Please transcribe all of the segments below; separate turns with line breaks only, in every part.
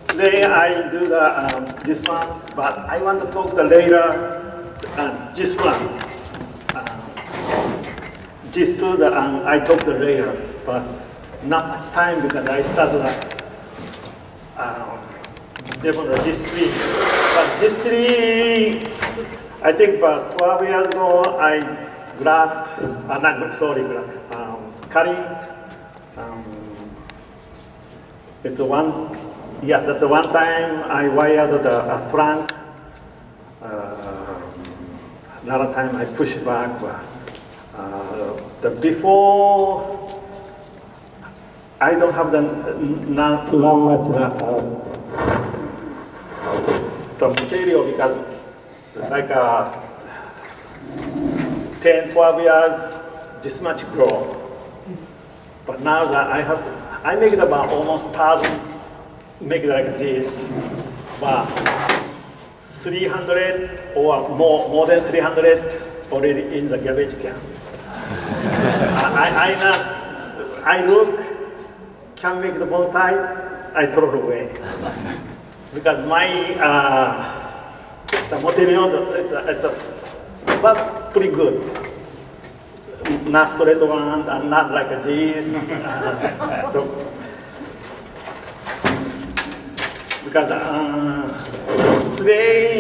Today I do this one, but I want to talk later. This one, these two I talk later, but not much time because I started develop this tree. But this tree, I think about 12 years ago, I cutting. It's that's the one time I wired the trunk. Another time I push back. Before, I don't have not much the material because like 10, 12 years, this much grow. But now that I make it about almost 1,000, make it like this, but 300 or more than 300 already in the garbage can. I look, can make the bonsai, I throw it away. Because my the material, it's but pretty good. Not straight one and not like this. Because today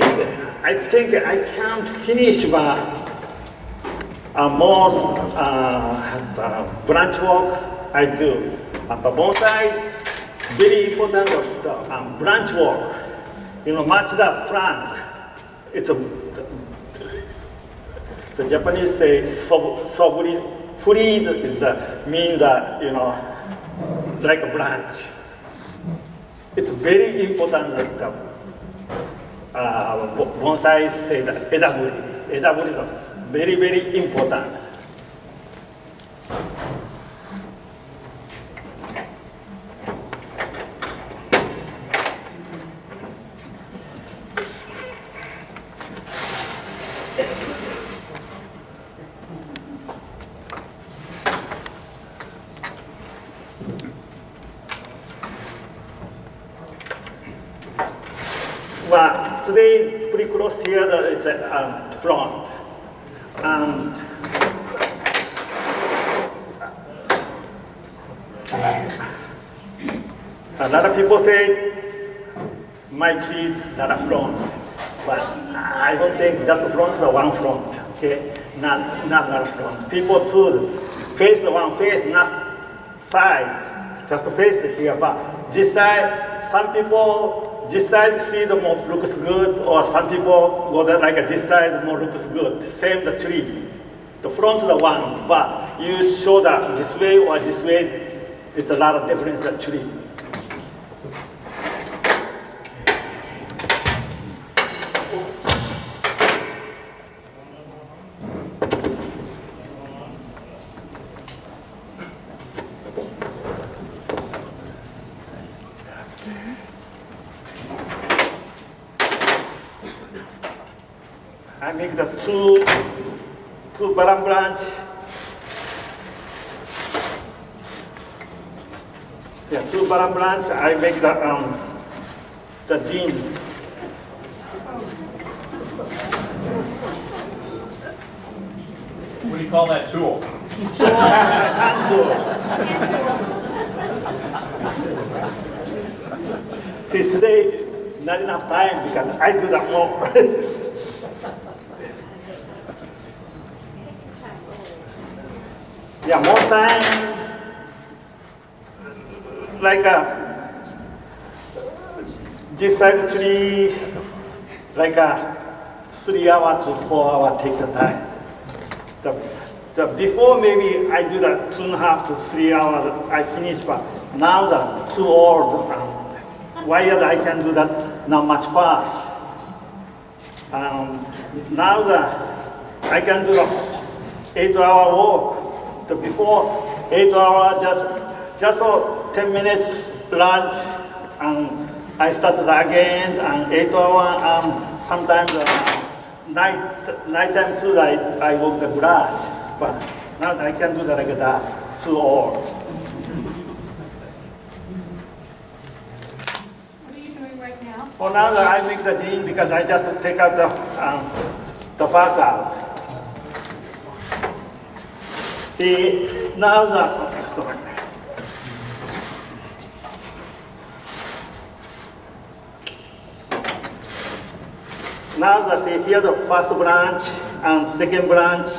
I think I can't finish most branch work I do. But bonsai, very important branch work. Match the trunk. It's the Japanese say soburi. Freed means like a branch. It's very important that bonsai say that edaburi. Edaburi is very, very important. Well, today, pretty close here, it's a front. A lot of people say my tree not a front, but I don't think just the front is the one front. Okay, not a front. People should face the one face, not side. Just face it here, but this side, some people. This side see the more looks good, or some people go there like this side more looks good. Same the tree. The front is the one, but you show that this way or this way, it's a lot of difference the tree. I make the two bottom branch. Yeah, two bottom branch. I make the gene.
What do you call that tool?
Hand tool. See, today not enough time because I do that more. Yeah, more time, like this side tree, like 3 hours to 4 hours take the time. Before maybe I do that 2.5 to 3 hours, I finish, but now that too old, wired I can do that not much fast. Now that I can do the 8-hour work. Before 8 hours, just 10 minutes lunch, and I started again, and 8 hours, sometimes nighttime too, I work the garage, but now I can do that like that, too old. now that I make the gene because I just take out the bark out. See, now just a minute. Now see here the first branch and second branch.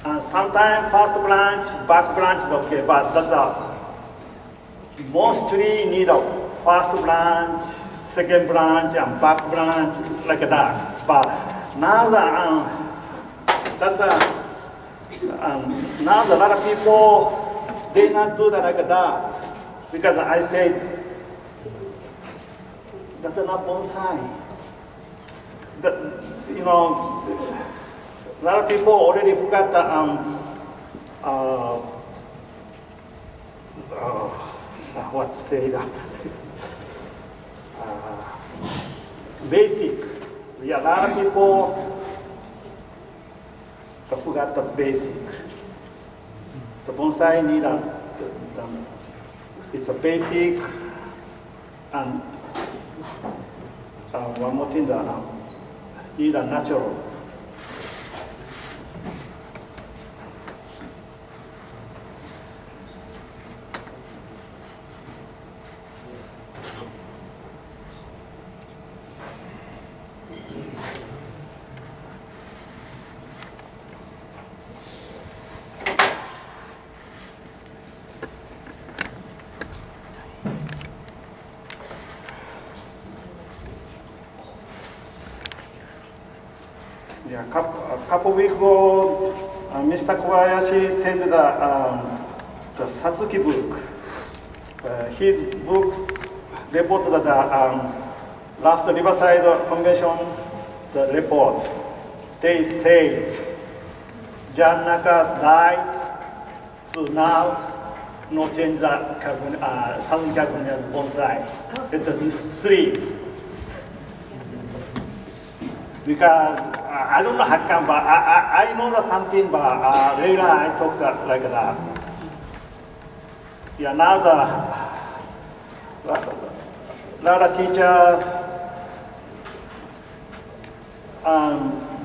And sometimes first branch, back branch is okay, but that's mostly need a first branch, second branch, and back branch like that. But now that's now a lot of people they not do that like that because I said that's not bonsai. That, you know, a lot of people already forgot the what to say that basic. Yeah, a lot of people forgot the basic. The bonsai need it's a basic and one more thing that need a natural. Yeah, a couple weeks ago, Mr. Kobayashi sent the Satsuki book. His book reported that last Riverside Convention, the report, they said Janaka died, so now no change the California, Southern California's bonsai. It's a sleep. Because I don't know how come, but I know that something, but later I talked like that. Yeah, now the lot of teacher,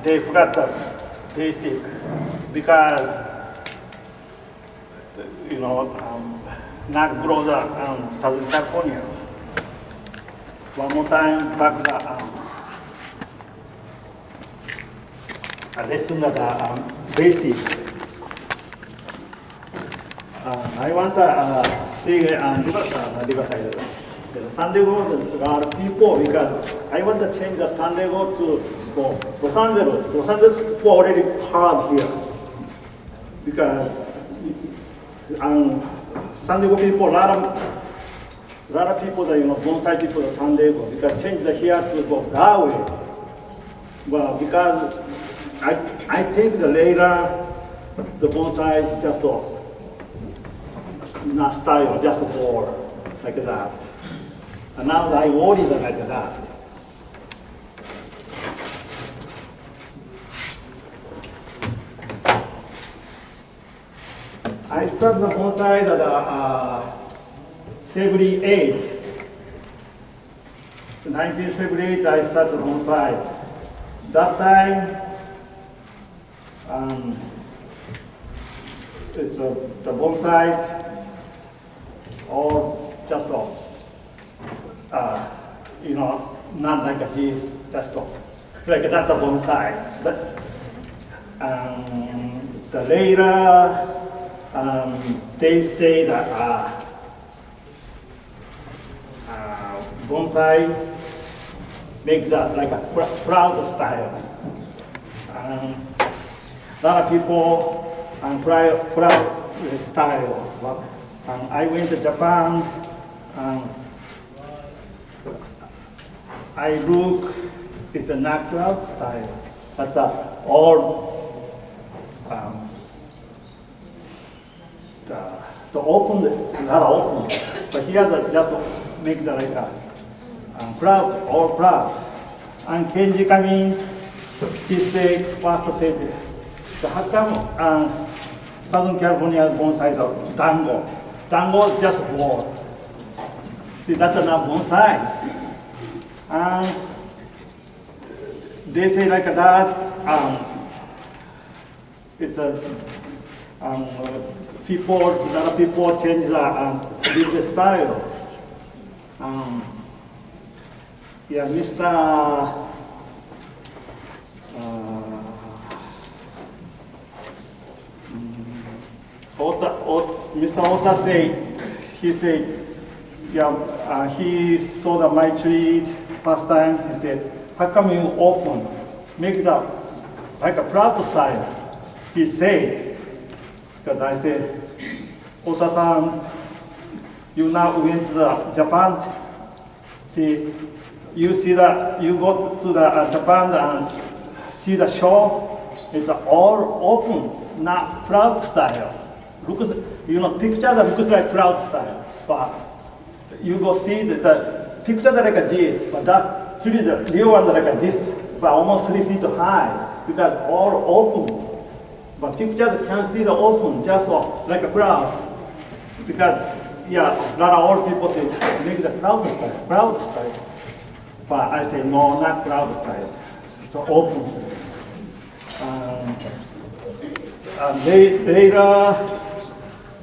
they forgot the basic because you know not grow the Southern California. One more time back the. A lesson of the basics. I want to see Riverside. San Diego, there are people because I want to change the San Diego to Los Angeles. Los Angeles people already hard here because San Diego people, a lot of people that bonsai people in San Diego because change the here to go that way. Well, because I think the later the bonsai just not style, just board like that. And now I worry like that. I started the bonsai at 78. 1978 I started bonsai. That time it's the bonsai or just not like a cheese, just like that's a bonsai. But the later they say that bonsai make that like a proud style. A lot of people proud style. I went to Japan. I look, it's a natural style. That's all the open, not open. But here just make the like proud, all proud. And Kenji come in, he say, first said, how come Southern California bonsai the dango? Dango is just wall. See, that's enough bonsai. And they say like that, it's a, a lot of people change the business style. Yeah, Mr. Ota he said, yeah, he saw my tree first time. He said, how come you open, make it up like a proud style? He said, because I said, Ota-san, you now went to the Japan. See, you go to the Japan and see the show. It's all open, not proud style. Looks, picture that looks like proud style, but you go see the picture that like this, but that really the real one like this, but almost 3 feet high, because all open. But picture that can see the open, just like a proud, because yeah, a lot of old people say make the proud style. But I say no, not proud style. It's open. Later,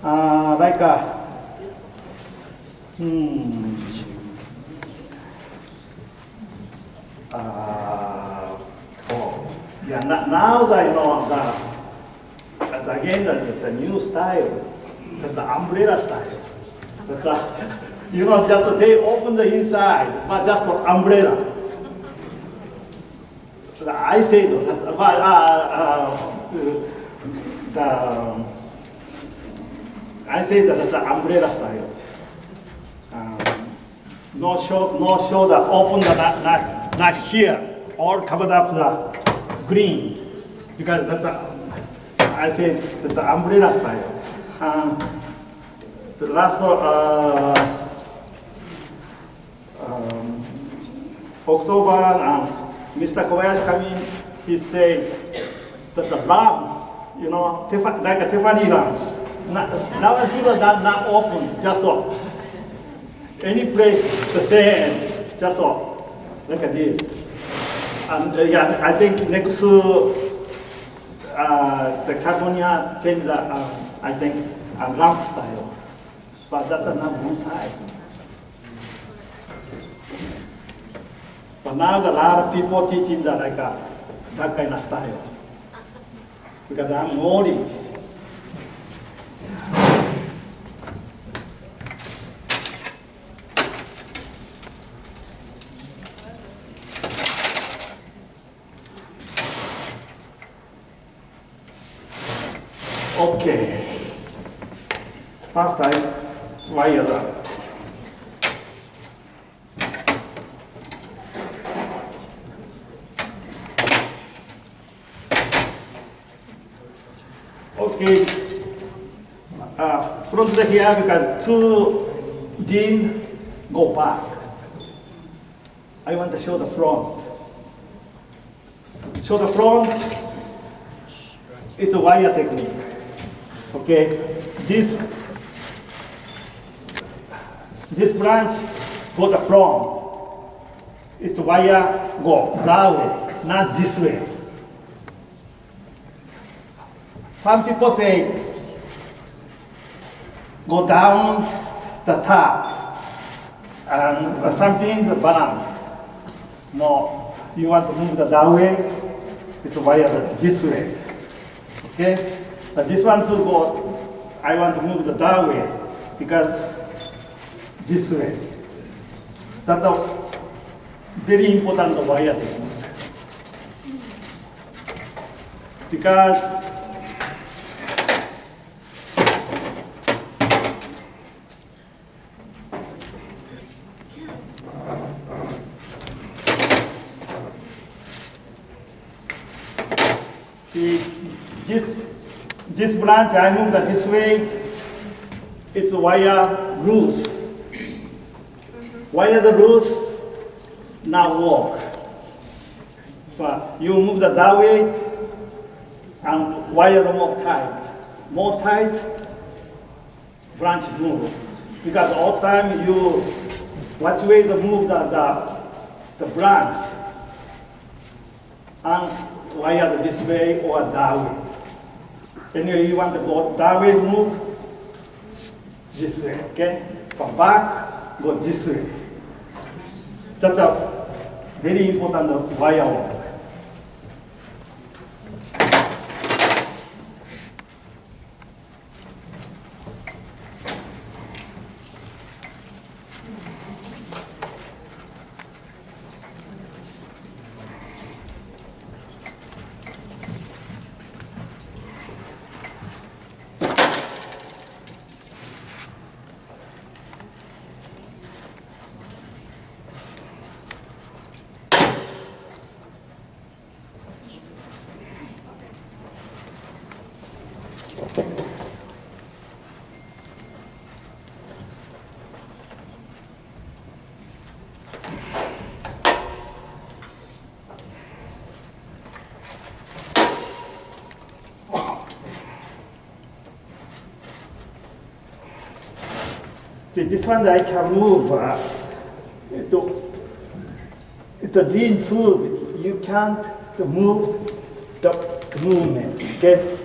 like a yeah. Now that I know that's again the new style. That's the umbrella style. That's just they open the inside, but just for umbrella. So I say I say that that's the umbrella style. No show the open the not here, all covered up the green, because I say that's the umbrella style. The last October, Mr. Kobayashi come in, he said that's a lamp, like a Tiffany lamp. Now I feel not open, just any place the same, just like this. And yeah, I think next the California change I think lamp style, but that's not one side. But now a lot of people teaching that that kind of style, because I'm worried. Okay. First time, wire that. Okay. From the here, because two jeans go back. I want to show the front. Show the front. It's a wire technique. Okay, this branch go the front. It's wire go that way, not this way. Some people say go down the top and something the bottom. No, you want to move that way. It's wire this way. Okay. But this one to go, I want to move that way, because this way. That's a very important wire technique. Because see, this branch, I move that this way, it's wire loose. Wire the loose, now walk. But you move that way, and wire the more tight. More tight, branch move. Because all time you, what way to move the the branch and wired this way or that way. Anyway, you want to go that way, move this way, okay? From back, go this way. That's a very important wire work. See, this one I can move. It's a gene tool. You can't move the movement, okay?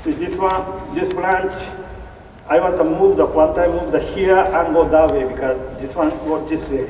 See this one, this branch, I want to move the one time move the here and go that way because this one goes this way.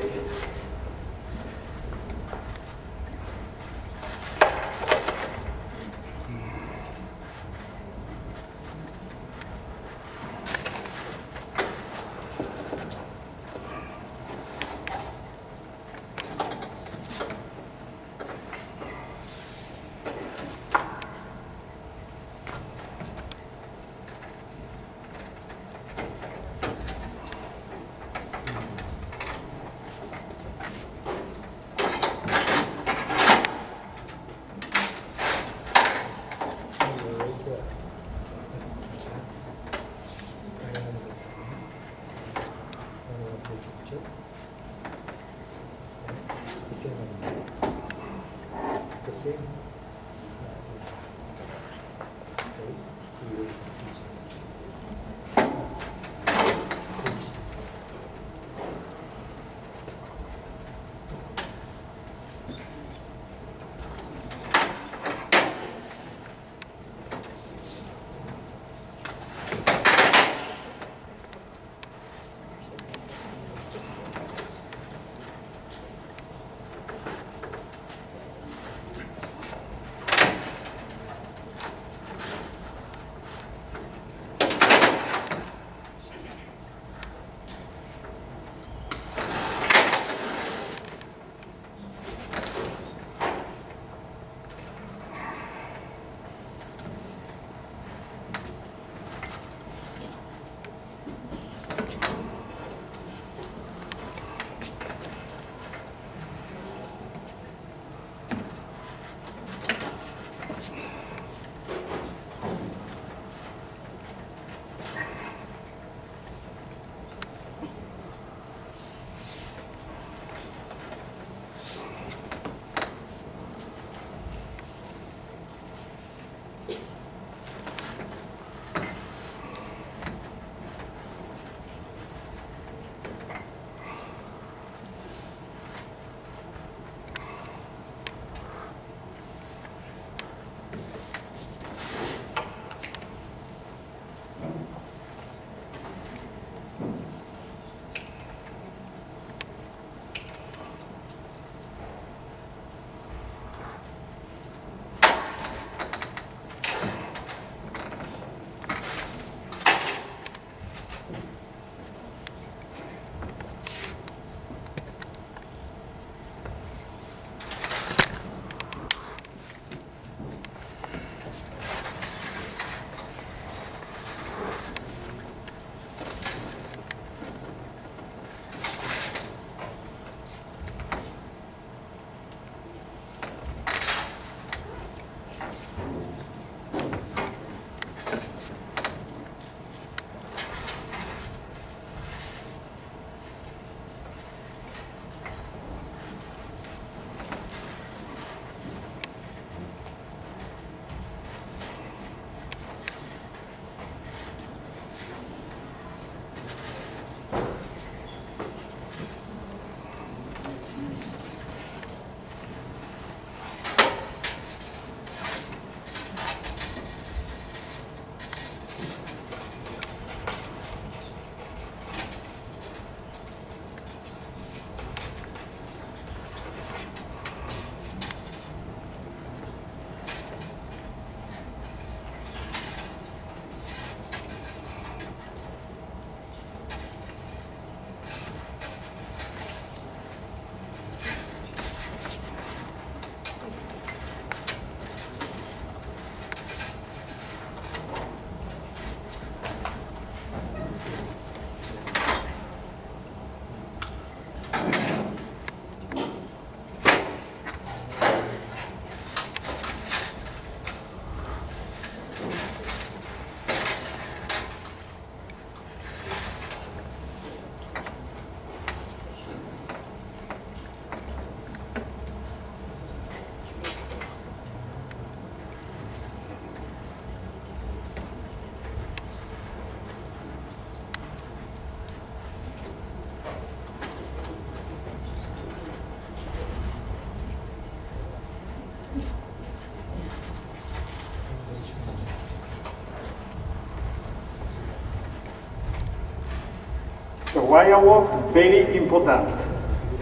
wire work, very important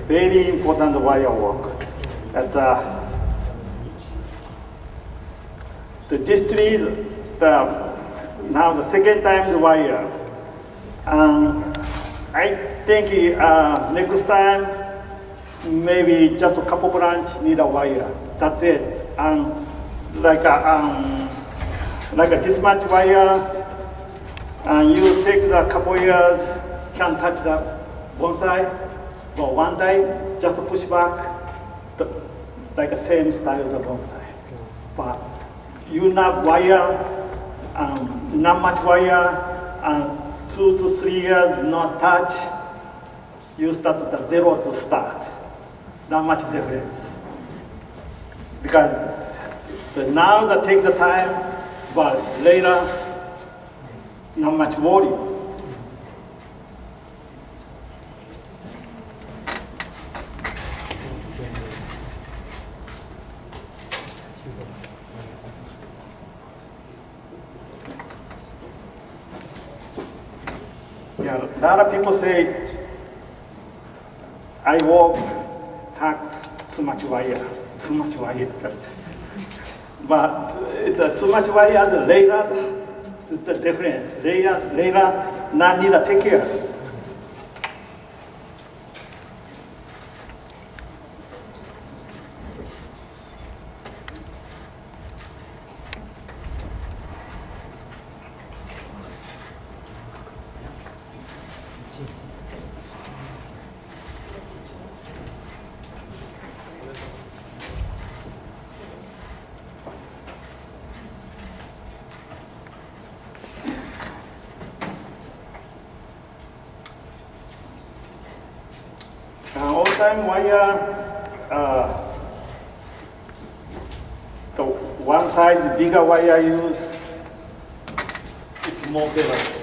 wire work. This tree, now the second time the wire. I think next time, maybe just a couple branch need a wire. That's it. Like this much wire, and you take the couple years, can't touch the bonsai, but one time just push back, like the same style of the bonsai. But you not wire, not much wire, and 2 to 3 years not touch, you start at zero to start. Not much difference. Because now that take the time, but later, not much worry. Yeah, a lot of people say, I work too much wire. But it's too much wire, later, the difference. Later, not need to take care. All time wire, the one side bigger wire use, it's more better.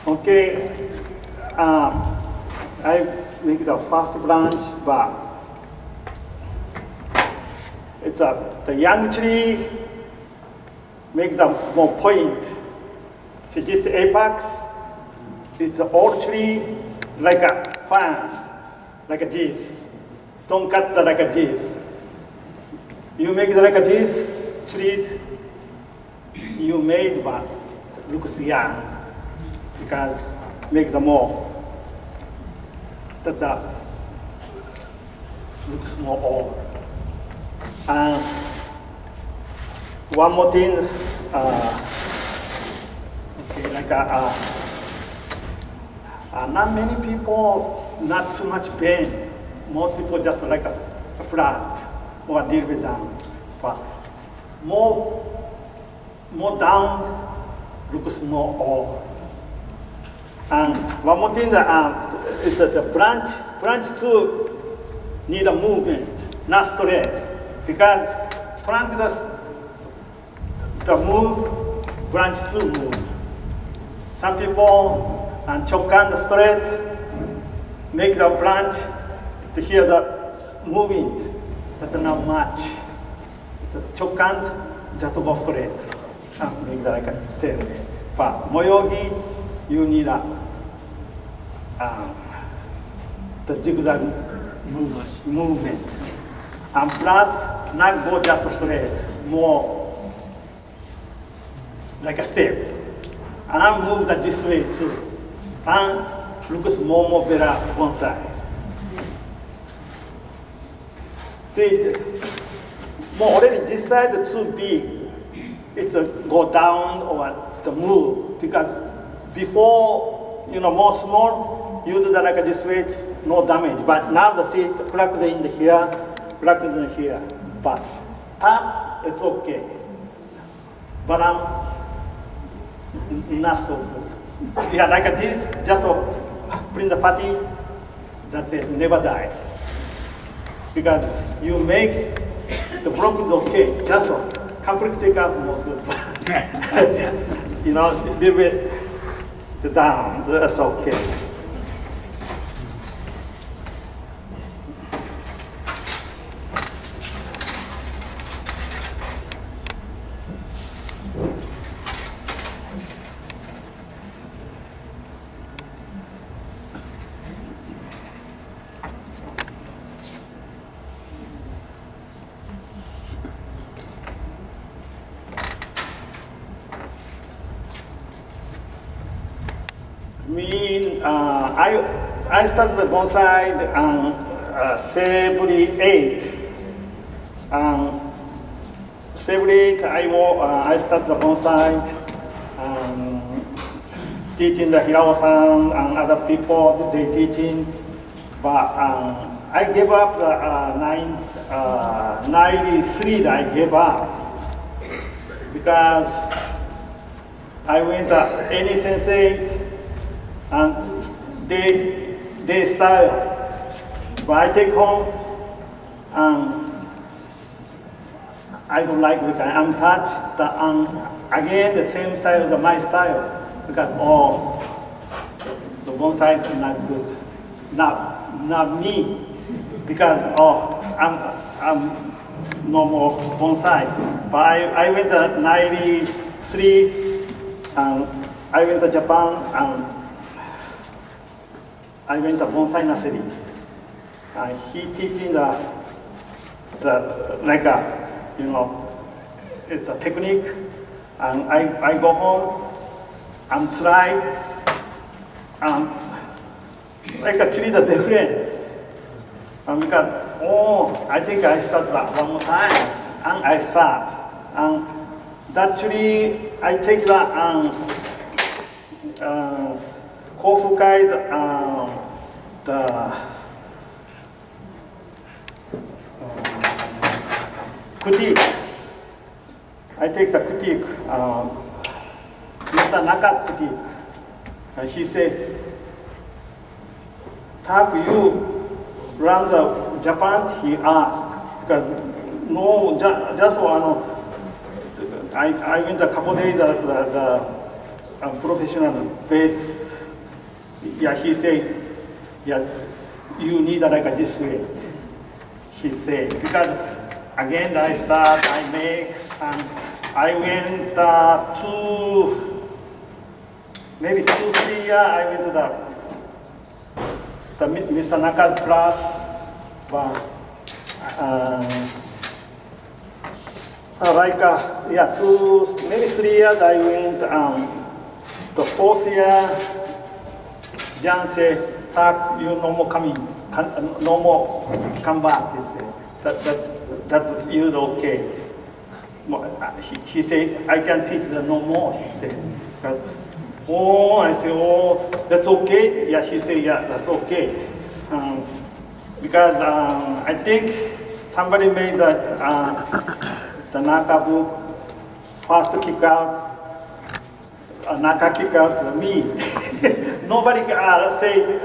Okay, I make the first branch, but it's the young tree makes the more point. See this apex, it's an old tree like a fan, like a this. Don't cut like a this. You make it like a this tree, you made but looks young because make the more that looks more old. And one more thing, not many people, not too much pain. Most people just like a flat or a little bit down. But more down looks more old. And one more thing is that the branch too need a movement, not straight. Because trunk the move, branch too move. Some people chop the straight, make the branch to hear the moving. That's not much. It's a chop just go straight. Make that like a same. But moyogi, you need the zigzag movement. And plus, not go just straight, more like a step. And move that this way too. And looks more better bonsai. See, more already this side too big. It's go down or to move because before more small, you do that like this way, no damage. But now the seed plugged in here, plugged in here. But top, it's okay. But not so good. Yeah, like this, just print the party, that's it, never die. Because you make the block is okay, just conflict take out more good. A little bit down, that's okay. I started the bonsai 78. 78, I started the bonsai, teaching the Hirao-san and other people, they teaching. But I gave up 93, I gave up. Because I went to any sensei, and they style. But I take home, I don't like it. I'm touched, again the same style, my style, because the bonsai is not good, not me, because I'm no more bonsai. But I went to 93, I went to Japan, I went to bonsai nursery. He teaching the like it's a technique, and I go home and try, like actually the difference. Because I think I start that one more time, and I start, and actually I take the Kofukai the critique. I take the critique, Mr. Naka's critique. And he said, Tak, you run the Japan? He asked. Because no, just one. I went a couple days the professional base. Yeah, he said, yeah, you need like a this way. He said, because again I start, I make, and I went maybe 2-3 years, I went to the Mr. Naka's class, but maybe 3 years I went, the 4th year, Jan said, Tak, you no more coming, no more come back, he said. That's you okay. He said, I can teach the no more, he said. Oh, I said, oh, that's okay? Yeah, he said, yeah, that's okay. Because I think somebody made the Naka book first kick out, Naka kick out me. Nobody say,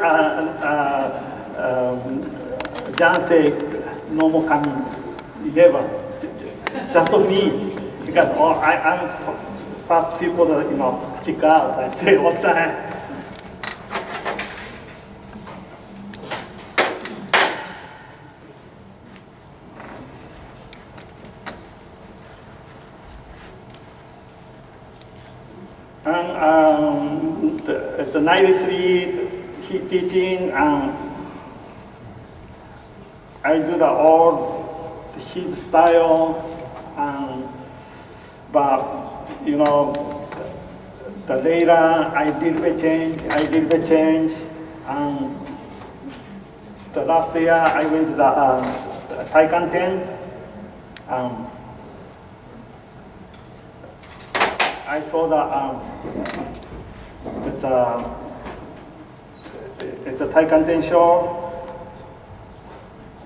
John say, no more coming, never. Just me, because I'm first people that, kick out, I say all the time. And the 93 teaching, I do the all his style, but the later I did the change, the last year I went to the Taikan 10. I saw it's a Taikan 10 show.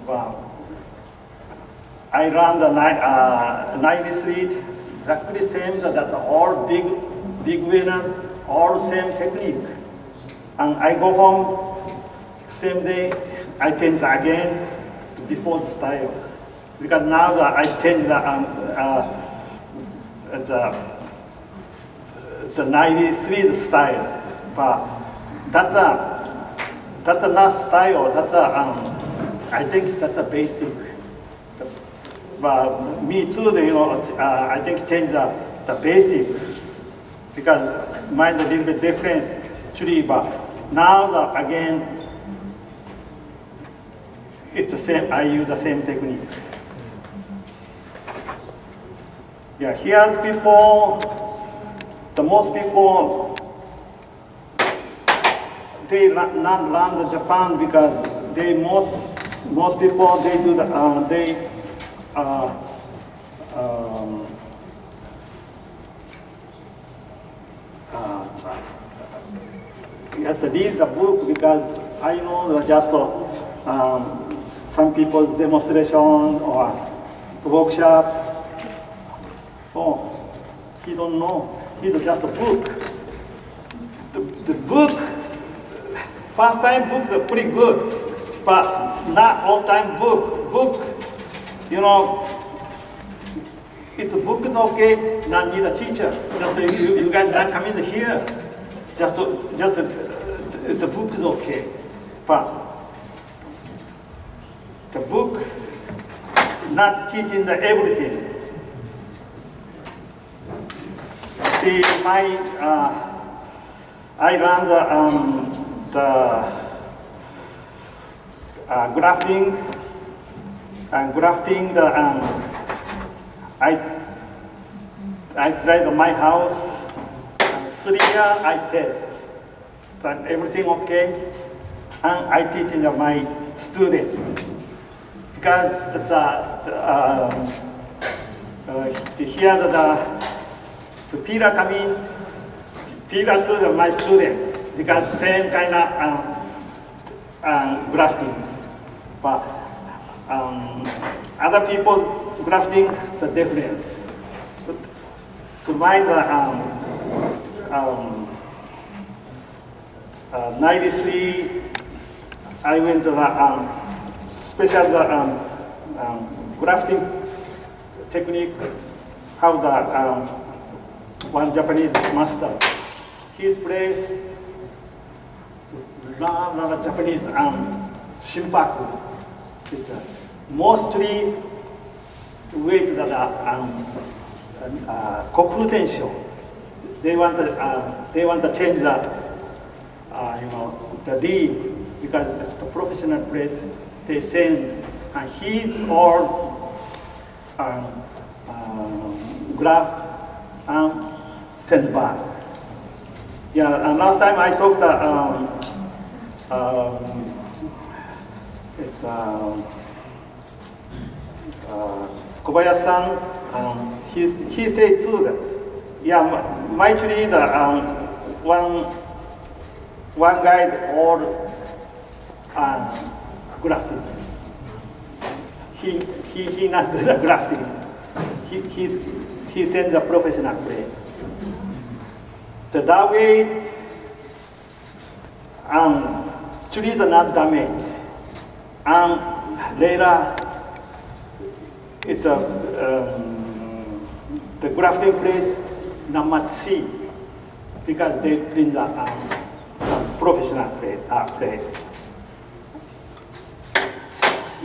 Wow. I ran the 93, exactly same, that's all big winner, all same technique. And I go home, same day, I change again to default style. Because now that I change the 93 style, but that's not style, I think that's a basic. But me too, I think change the basic, because mine's a little bit different, actually, but now again, it's the same, I use the same technique. Yeah, here's people, most people, they not learn the Japan because most people, they do you have to read the book, because I know just some people's demonstration or workshop. Oh, he don't know. It's just a book. The book, first time books are pretty good, but not all time book. It's a book is okay, not need a teacher. Just you guys not come in here. Just the book is okay, but the book not teaching the everything. See, I run the grafting, and grafting I tried my house, and 3 years I test, and everything okay, and I teach my student, because here the pillar come in, pillar to my student, because same kind of grafting, but other people grafting the difference. To find the 93, I went to the special grafting technique, how the one Japanese master, his place to learn Japanese shimpaku. It's mostly with the koku tensho. They want to change the lead, because the professional place they send, and he's all graft and send back. Yeah, and last time I talked it's Kobayashi-san, he said too that, yeah, my tree, one guy or grafting. He not do the grafting. He sent the professional place. That way, trees are not damaged. And later, it's the grafting place not much see because they clean the professional place.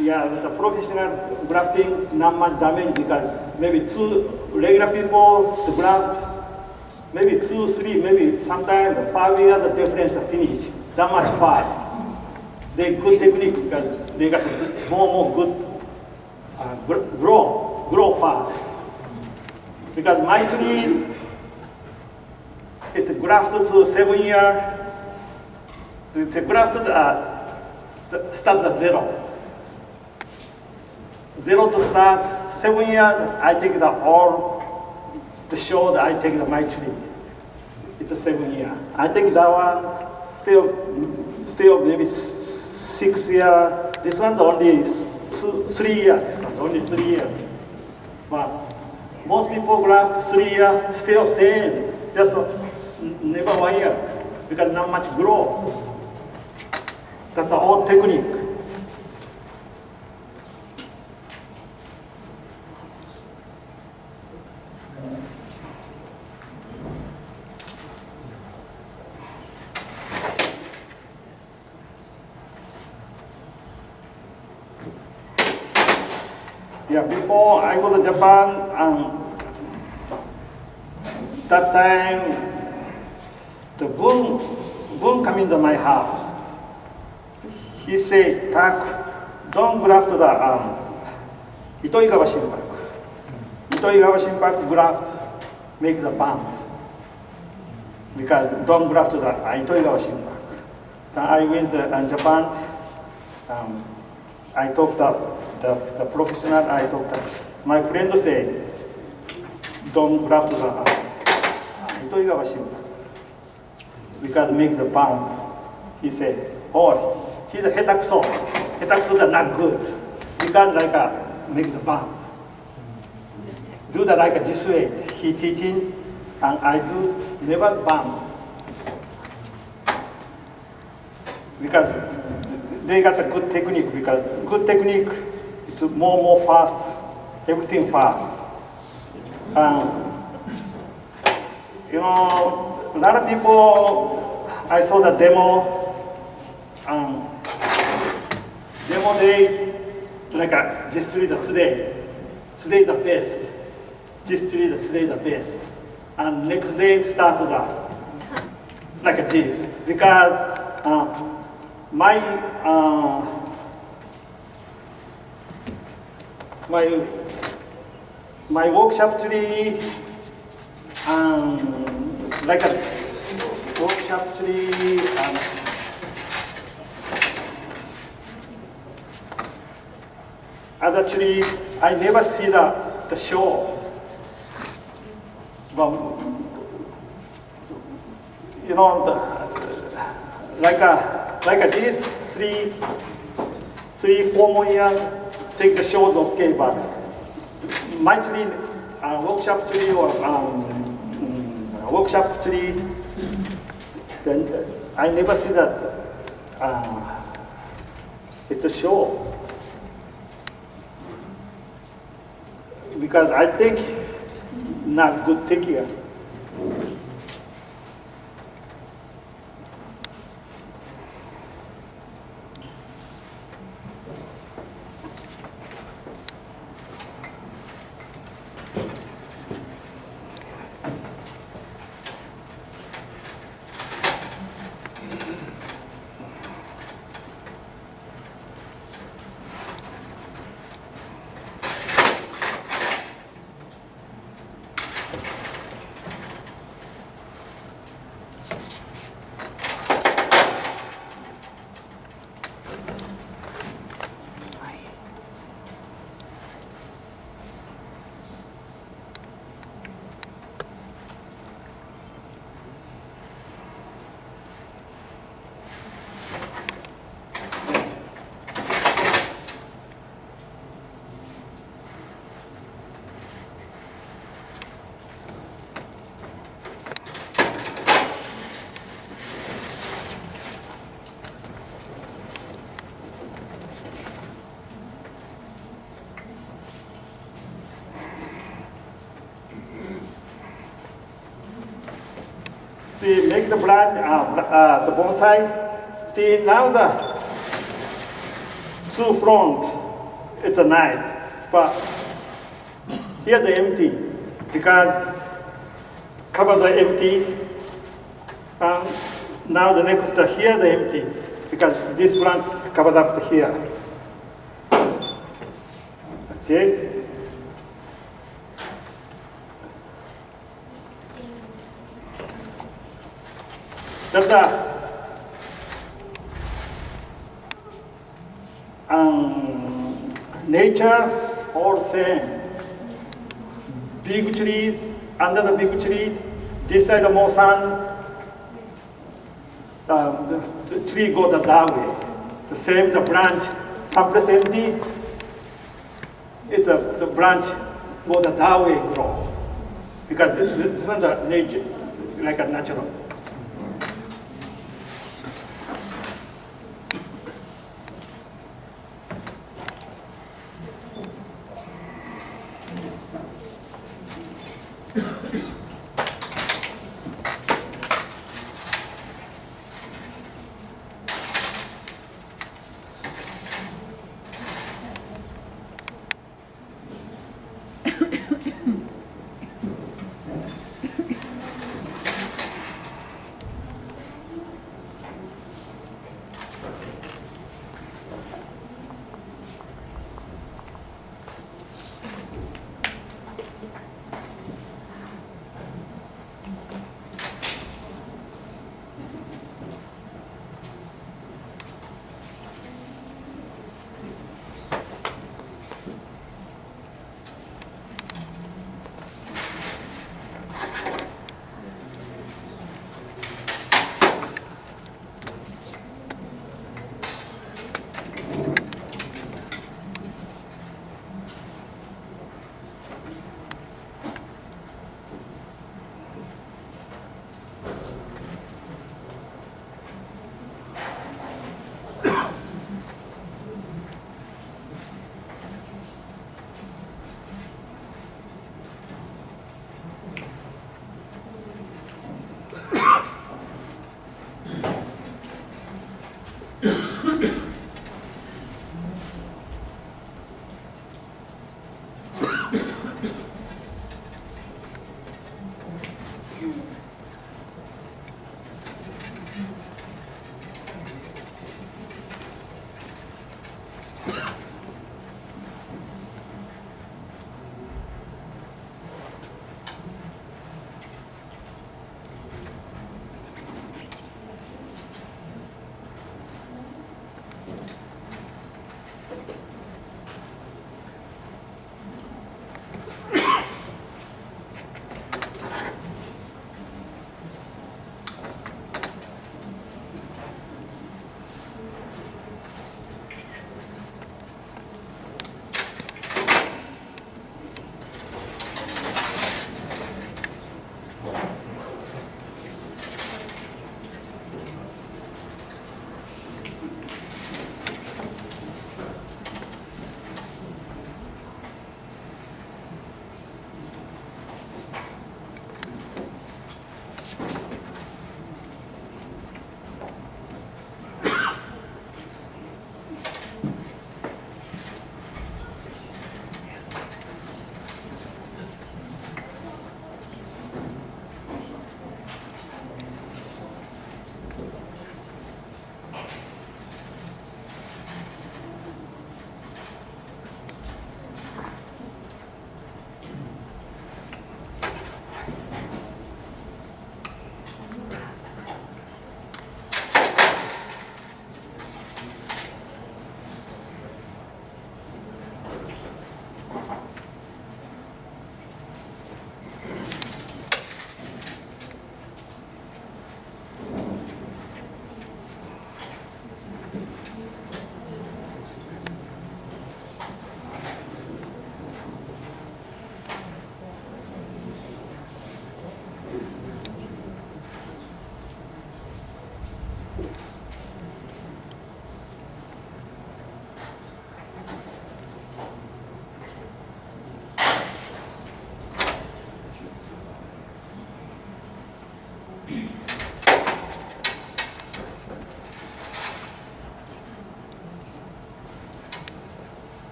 Yeah, the professional grafting not much damage because maybe 2 regular people to graft, maybe 2, 3, maybe sometimes 5 years the difference finish that much fast. They good technique because they got more good grow fast. Because my tree, it's grafted to 7 years. It's grafted starts at 0. 0 to start, 7 years, I take the short, I take my tree. It's a 7 year. I think that one still maybe 6 years. This one's only 3 years. This one only 3 years. But most people graft 3 years, still same, just never 1 year because not much grow. That's all technique. Yeah, before I go to Japan, that time the Boon come into my house. He said, Tak, don't graft the Itoigawa Juniper. Itoigawa Juniper graft make the bump because don't graft the Itoigawa Juniper. Then I went to Japan. I talked to the professional. I talked to my friend said, don't graft the Itoigawa Juniper because make the bump. He said, oh, he's a hetakuso. Hetakuso is not good because make the bump. Do that like this way. He teaching and I do never bump because they got a good technique. Because good technique, it's more fast, everything fast. You know, a lot of people. I saw the demo. Demo day, this tree today. Today the best. This tree today the best. And next day start like this because my workshop tree like a workshop tree other tree I never see the show. But you know like this 3-4 more years take the shows okay, but my tree workshop tree or workshop tree then I never see that it's a show because I think not good take care. See, make the branch, the bonsai. See, now the two front, it's a nice, but here the empty, because cover the empty. Now the next, here the empty, because this branch covered up to here. Okay. That's nature all same. Big trees, under the big tree, this side more sun, the tree go the that way. The same, the branch, someplace empty, the branch go the that way grow. Because this is not the nature, like a natural.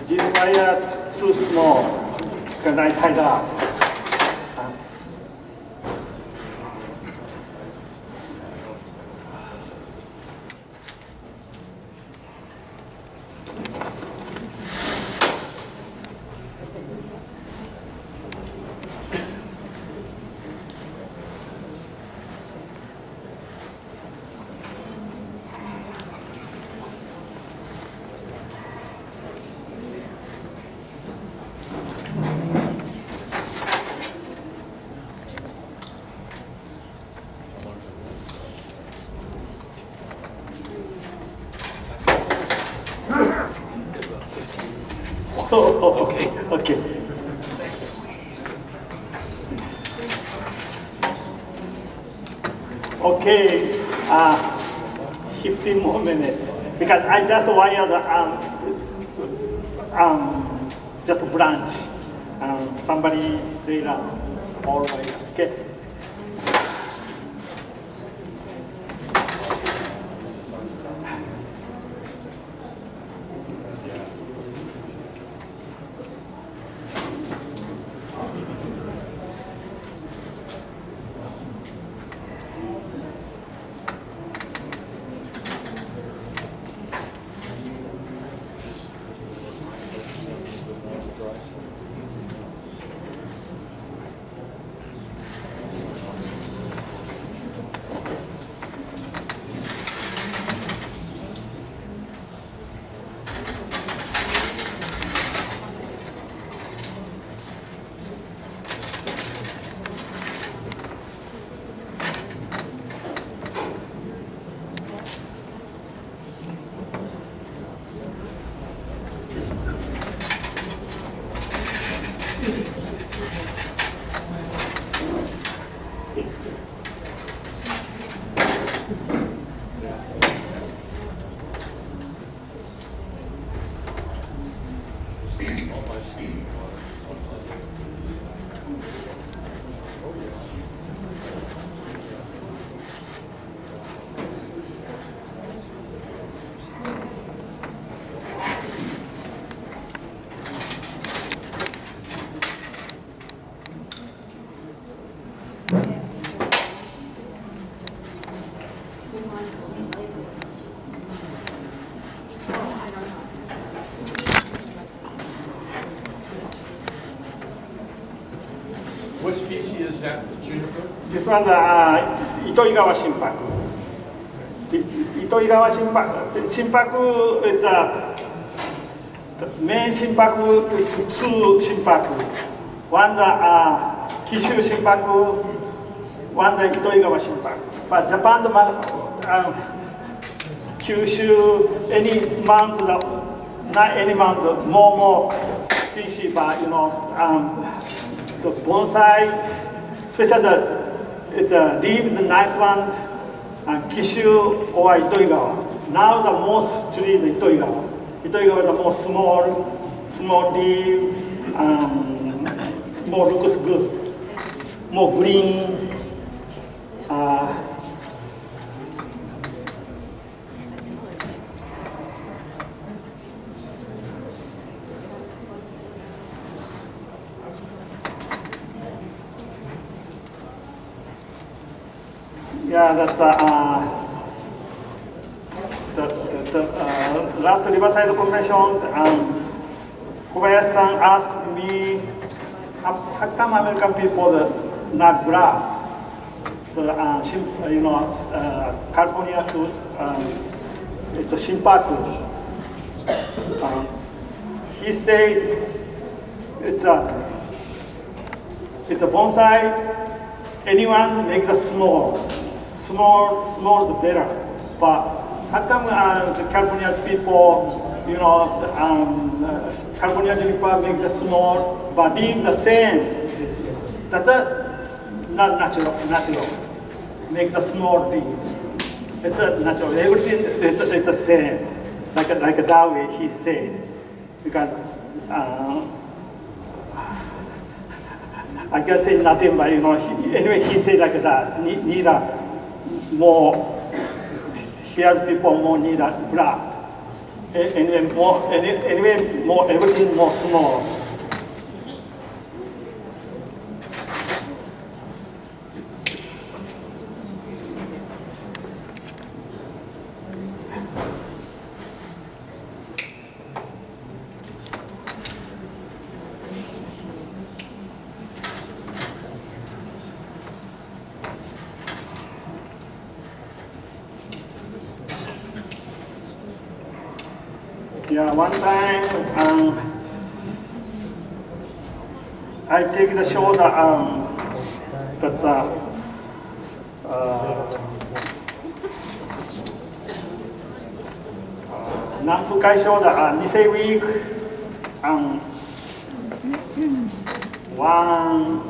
This wire too small. Can I tie that up? Okay. Okay, 15 more minutes because I just wired just a branch. Somebody say that all right. Okay.
What species is that, juniper?
This one, Itoigawa Juniper. Itoigawa Juniper is the main Juniper is two Juniper. One the Kishu Juniper, one the Itoigawa Juniper. But Japan, Kyushu, any amount, not any amount, more species, but the bonsai, especially it's a leaves, a nice one, and Kishu or Itoigawa. Now the most tree is Itoigawa. Itoigawa is the most small leaf, more looks good, more green. Yeah, that's the last Riverside Convention. Kobayashi-san asked me, how come American people not graft? California too, it's a Shimpaku. He said it's a bonsai. Anyone makes a small the better. But how come the California people, California Juniper makes a small, but leaves the same. That's not natural. Makes a small leaf. It's a natural. Everything it's the same. Like that way he said. Because I can say nothing, but anyway he said like that. Need a more. Here's people more need a graft. Anyway more everything more small. Yeah, one time I take the shot but not too kai shot Nisei week one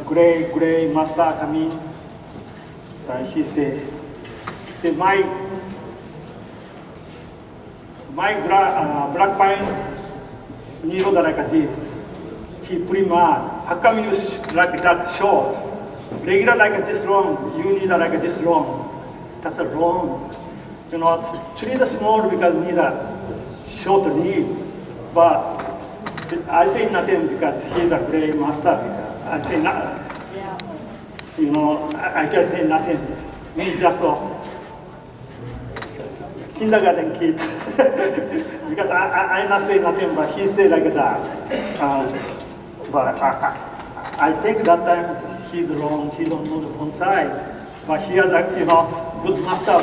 gray master come in. He said, my black pine needle like this. He pretty mad. How come you like that short? Regular like this long, you need like this long. That's a long. You know, tree the small because need a short leaf. But I say nothing because he's a great master. Because I say nothing. You know, I can say nothing. Me just a kindergarten kid. Because I not say nothing, but he say like that. But I think that time he's wrong. He don't know the bonsai, but he has a good master.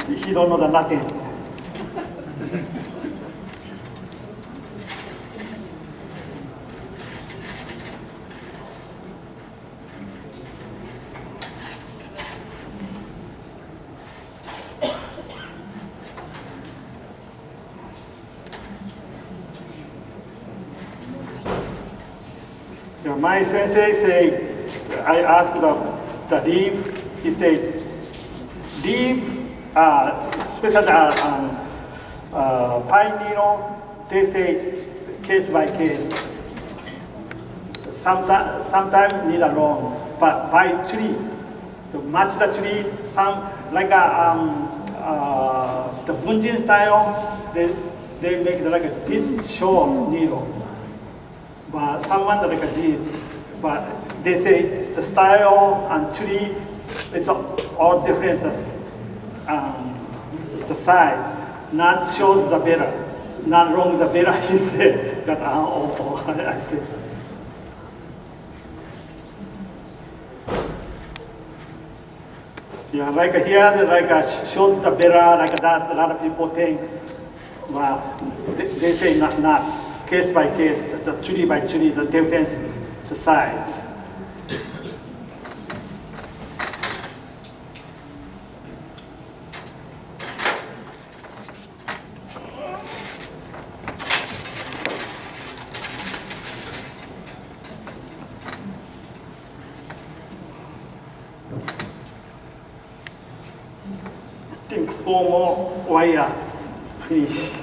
But he don't know the nothing. My sensei say, I asked the leaf, he said, leaf, especially pine needle, they say case by case. Sometimes need a long, but by tree, to match the tree, some like the bunjin style, they make like this short needle. But someone like this, but they say the style and tree, it's all different. The size, not short the better, not long the better. He said, but I said. Yeah, like here, like short the better, like that. A lot of people think, well, they say not. Case by case, the tree by tree, the difference, the size. I think 4 more wire, finish.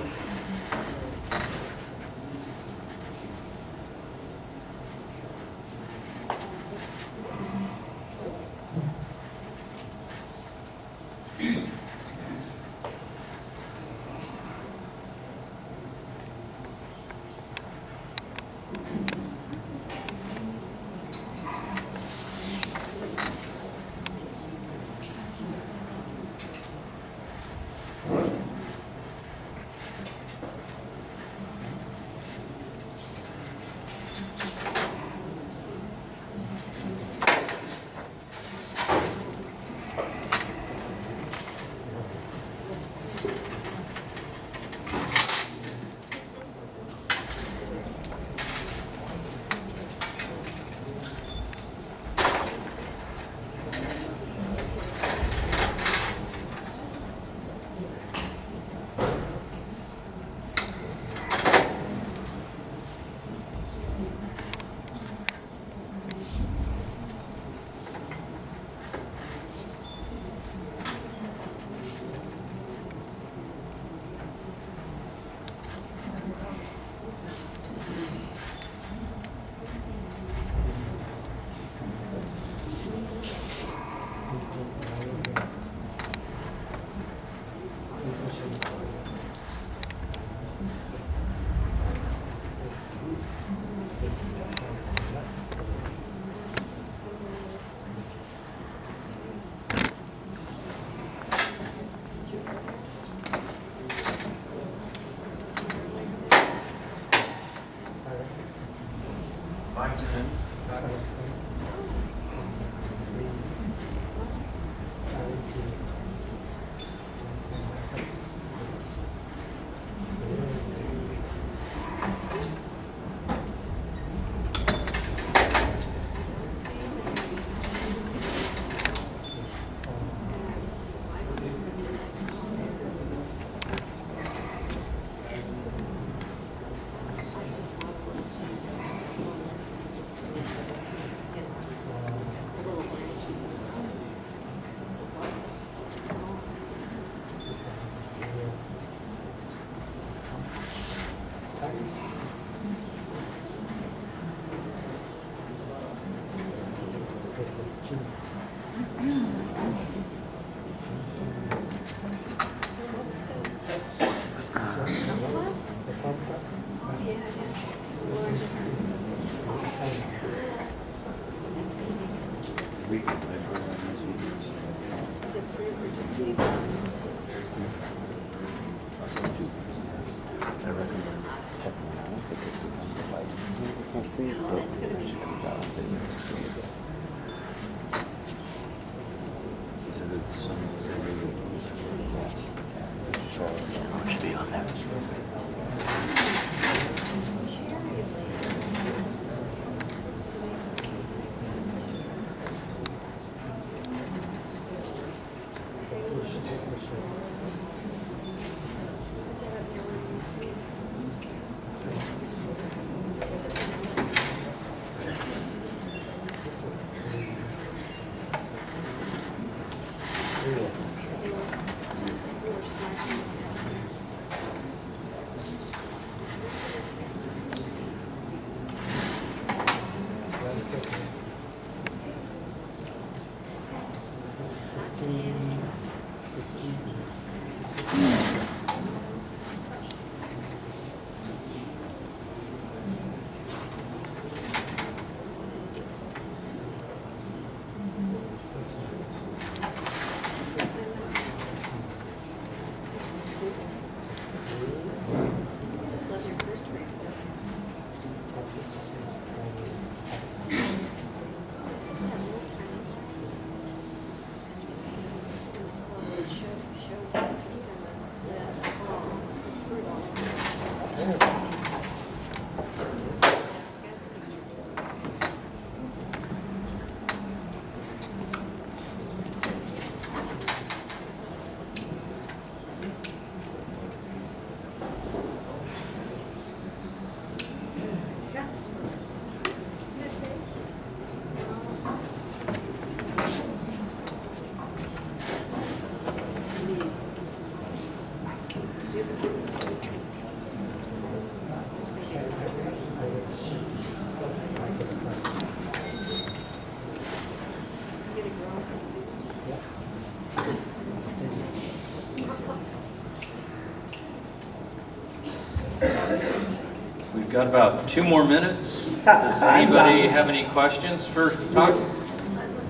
We've got about 2 more minutes. Does anybody have any questions for Tak?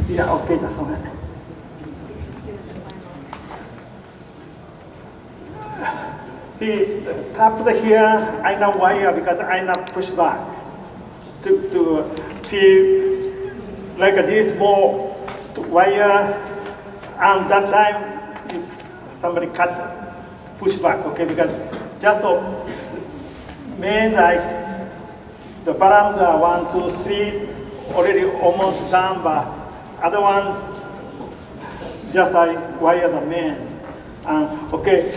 Yeah, okay, just a minute. See, the top of the here, I know wire because I not push back to see like this more wire, and that time somebody cut, push back, okay, because just main like the veranda 1, 2, 3 already almost done, but other one just I wire the main. Okay,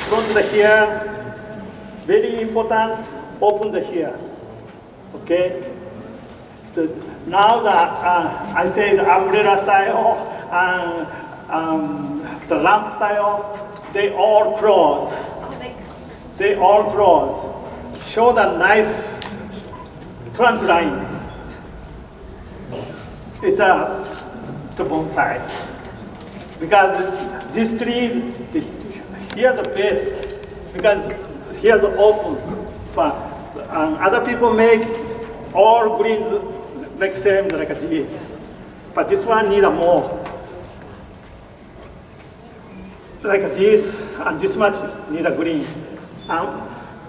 front the here, very important, open the here. Okay. Now that I say the umbrella style and the lamp style, they all close. They all close. Show the nice trunk line. It's the bonsai. Because this tree, here the best. Because here the open. But other people make all greens like same like this. But this one need a more. Like this and this much need a green.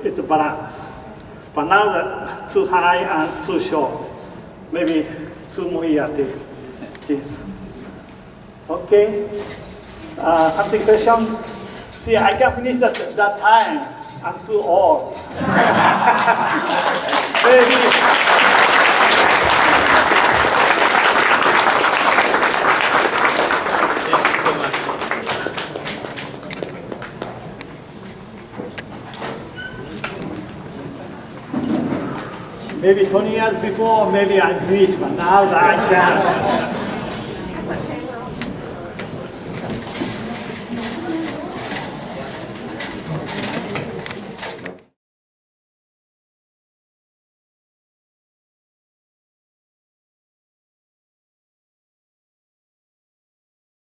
It's a balance. But now the too high and too short. Maybe 2 more years this. Okay. Something question? See, I can finish that time. I'm too old. Maybe 20 years before, maybe I finished, but now I can't.